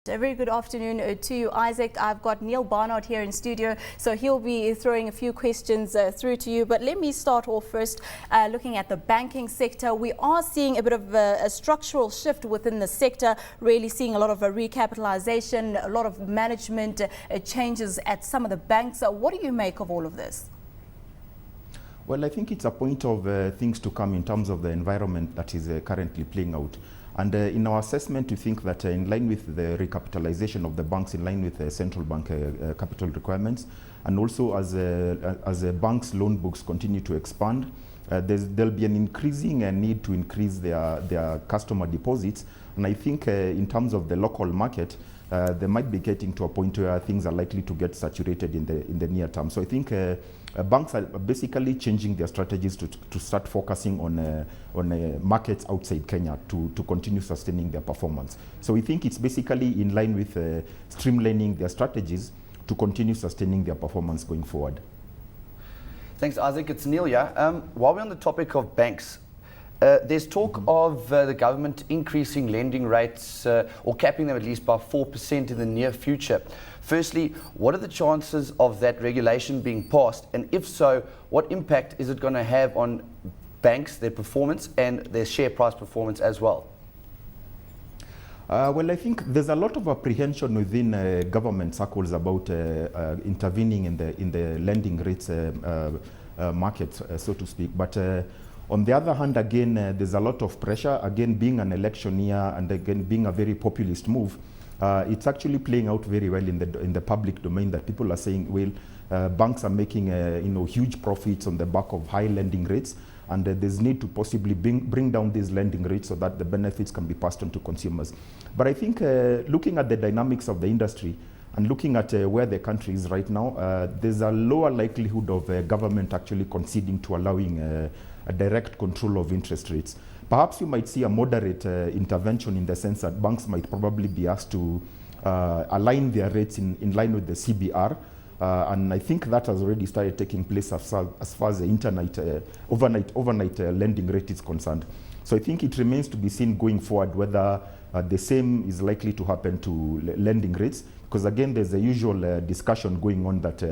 A very good afternoon to you, Isaac. I've got Neil Barnard here in studio, so he'll be throwing a few questions through to you. But let me start off first looking at the banking sector. We are seeing a bit of a structural shift within the sector, really seeing a lot of recapitalization, a lot of management changes at some of the banks. What do you make of all of this? Well, I think it's a point of things to come in terms of the environment that is currently playing out. And in our assessment, we think that in line with the recapitalization of the banks, in line with the central bank capital requirements, and also as the banks' loan books continue to expand, there'll be an increasing need to increase their customer deposits. And I think in terms of the local market, they might be getting to a point where things are likely to get saturated in the near term. So I think banks are basically changing their strategies to start focusing on markets outside Kenya to continue sustaining their performance. So we think it's basically in line with streamlining their strategies to continue sustaining their performance going forward. Thanks, Isaac. It's Neil here. While we're on the topic of banks, there's talk of the government increasing lending rates or capping them at least by 4% in the near future. Firstly, what are the chances of that regulation being passed? And if so, what impact is it going to have on banks, their performance and their share price performance as well? Well, I think there's a lot of apprehension within government circles about intervening in the lending rates market, so to speak. But on the other hand, again, there's a lot of pressure. Again, being an election year and again being a very populist move, it's actually playing out very well in the public domain that people are saying, well, banks are making huge profits on the back of high lending rates, and there's need to possibly bring down these lending rates so that the benefits can be passed on to consumers. But I think looking at the dynamics of the industry and looking at where the country is right now, there's a lower likelihood of government actually conceding to allowing a direct control of interest rates. Perhaps you might see a moderate intervention in the sense that banks might probably be asked to align their rates in line with the CBR. And I think that has already started taking place as far as the overnight lending rate is concerned. So I think it remains to be seen going forward whether the same is likely to happen to lending rates. Because again, there's a usual discussion going on that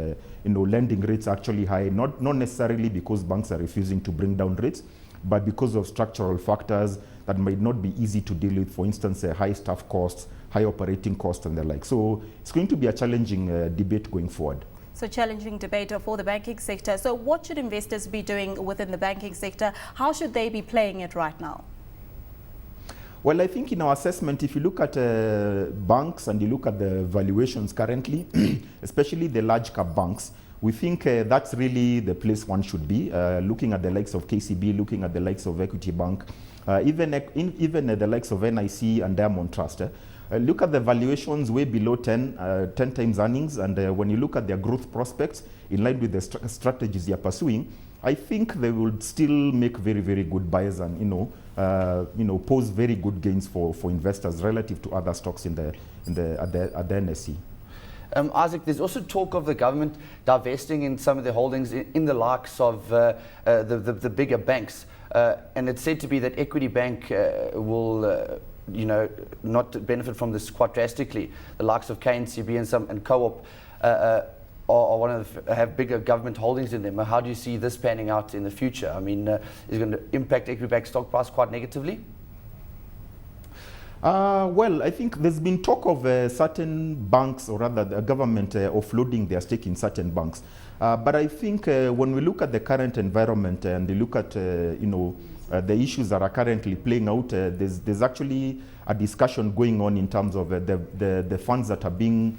lending rates are actually high, not necessarily because banks are refusing to bring down rates, but because of structural factors that might not be easy to deal with. For instance, high staff costs, high operating costs, and the like. So it's going to be a challenging debate going forward. So challenging debate for the banking sector. So what should investors be doing within the banking sector? How should they be playing it right now? Well, I think in our assessment, if you look at banks and you look at the valuations currently, especially the large cap banks, we think that's really the place one should be, looking at the likes of KCB, looking at the likes of Equity Bank, even the likes of NIC and Diamond Trust. Look at the valuations way below 10 times earnings, and when you look at their growth prospects in line with the strategies they are pursuing, I think they will still make very, very good buys and pose very good gains for investors relative to other stocks at the NSE. Isaac, there's also talk of the government divesting in some of the holdings in the likes of the bigger banks, and it's said to be that Equity Bank will not benefit from this quite drastically. The likes of KNCB and Co-op have bigger government holdings in them. How do you see this panning out in the future? I mean, is it going to impact Equity Bank stock price quite negatively? Well, I think there's been talk of certain banks, or rather the government offloading their stake in certain banks. But I think when we look at the current environment and we look at the issues that are currently playing out, there's actually a discussion going on in terms of the funds that are being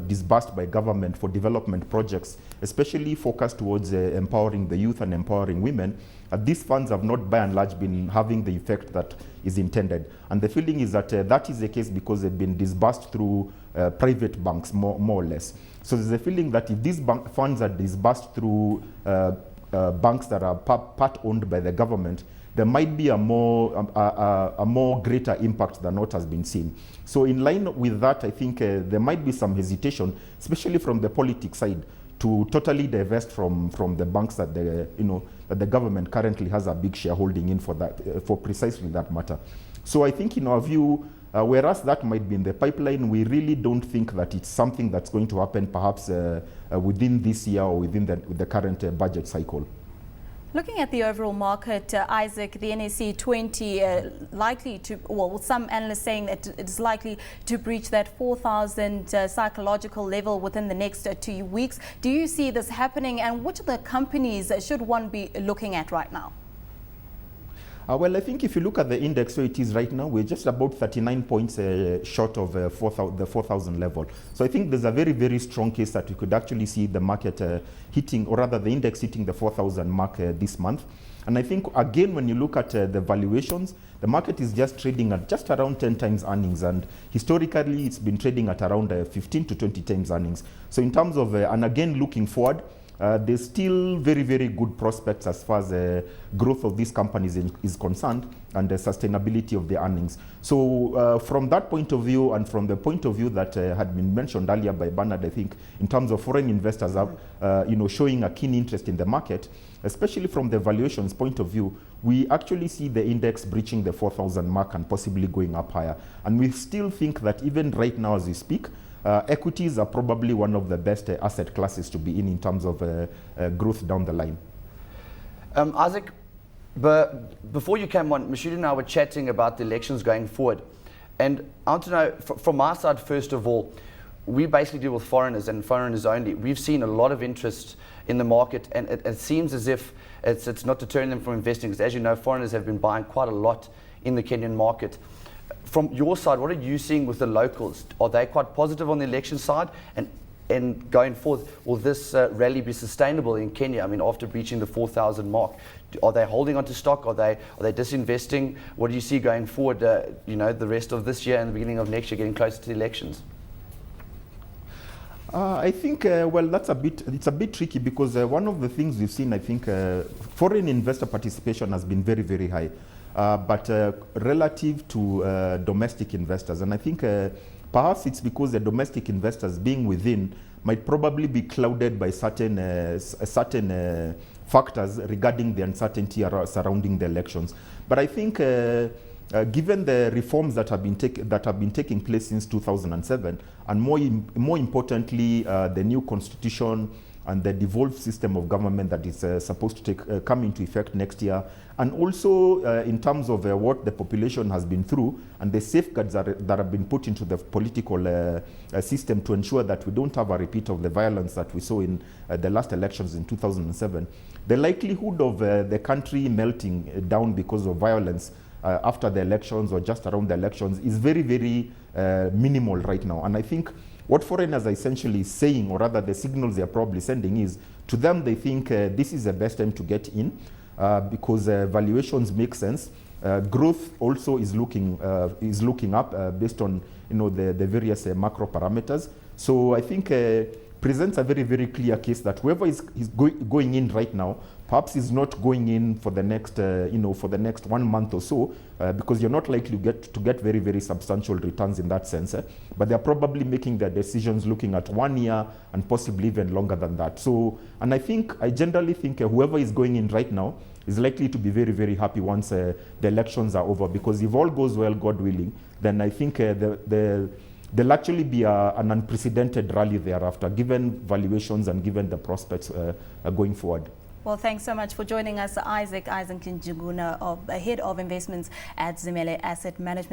disbursed by government for development projects, especially focused towards empowering the youth and empowering women. These funds have not by and large been having the effect that is intended. And the feeling is that that is the case because they've been disbursed through private banks, more or less. So there's a feeling that if these funds are disbursed through banks that are part owned by the government, there might be a more greater impact than what has been seen. So in line with that, I think there might be some hesitation, especially from the politics side, to totally divest from the banks that the government currently has a big shareholding in for precisely that matter. So I think in our view, Whereas that might be in the pipeline, we really don't think that it's something that's going to happen perhaps within this year or within the current budget cycle. Looking at the overall market, Isaac, the NSE 20 likely to, well, some analysts saying that it's likely to breach that 4,000 psychological level within the next 2 weeks. Do you see this happening, and which of the companies should one be looking at right now? Well, I think if you look at the index where it is right now, we're just about 39 points short of the 4,000 level. So I think there's a very, very strong case that we could actually see the market hitting, or rather the index hitting the 4,000 mark this month. And I think, again, when you look at the valuations, the market is just trading at just around 10 times earnings. And historically, it's been trading at around 15 to 20 times earnings. So in terms of, and again, looking forward, there's still very, very good prospects as far as growth of these companies is concerned, and the sustainability of the earnings. So from that point of view, and from the point of view that had been mentioned earlier by Barnard, I think in terms of foreign investors showing a keen interest in the market, especially from the valuations point of view, we actually see the index breaching the 4,000 mark and possibly going up higher. And we still think that even right now as we speak, equities are probably one of the best asset classes to be in terms of growth down the line. Isaac, before you came on, Mashudu and I were chatting about the elections going forward. And I want to know, from my side, first of all, we basically deal with foreigners and foreigners only. We've seen a lot of interest in the market, and it seems as if it's not deterring them from investing, because as you know, foreigners have been buying quite a lot in the Kenyan market. From your side, what are you seeing with the locals? Are they quite positive on the election side? And going forward, will this rally be sustainable in Kenya? I mean, after breaching the 4,000 mark, are they holding on to stock? Are they disinvesting? What do you see going forward, the rest of this year and the beginning of next year, getting closer to the elections? I think, well, it's a bit tricky, because one of the things we've seen, I think, foreign investor participation has been very, very high. But relative to domestic investors. And I think perhaps it's because the domestic investors being within might probably be clouded by certain factors regarding the uncertainty surrounding the elections. But I think given the reforms that have been taking place since 2007, and more importantly, the new constitution and the devolved system of government that is supposed to come into effect next year, and also in terms of what the population has been through and the safeguards that have been put into the political system to ensure that we don't have a repeat of the violence that we saw in the last elections in 2007, the likelihood of the country melting down because of violence after the elections or just around the elections is very, very minimal right now. And I think what foreigners are essentially saying, or rather the signals they are probably sending, is to them they think this is the best time to get in because valuations make sense. Growth also is looking up based on the various macro parameters. So I think presents a very, very clear case that whoever is going in right now perhaps is not going in for the next for the next 1 month or so, because you're not likely to get very, very substantial returns in that sense. But they're probably making their decisions looking at 1 year and possibly even longer than that. So, and I generally think whoever is going in right now is likely to be very, very happy once the elections are over, because if all goes well, God willing, then I think there'll actually be an unprecedented rally thereafter, given valuations and given the prospects going forward. Well, thanks so much for joining us, Isaac Njuguna, Head of Investments at Zimele Asset Management.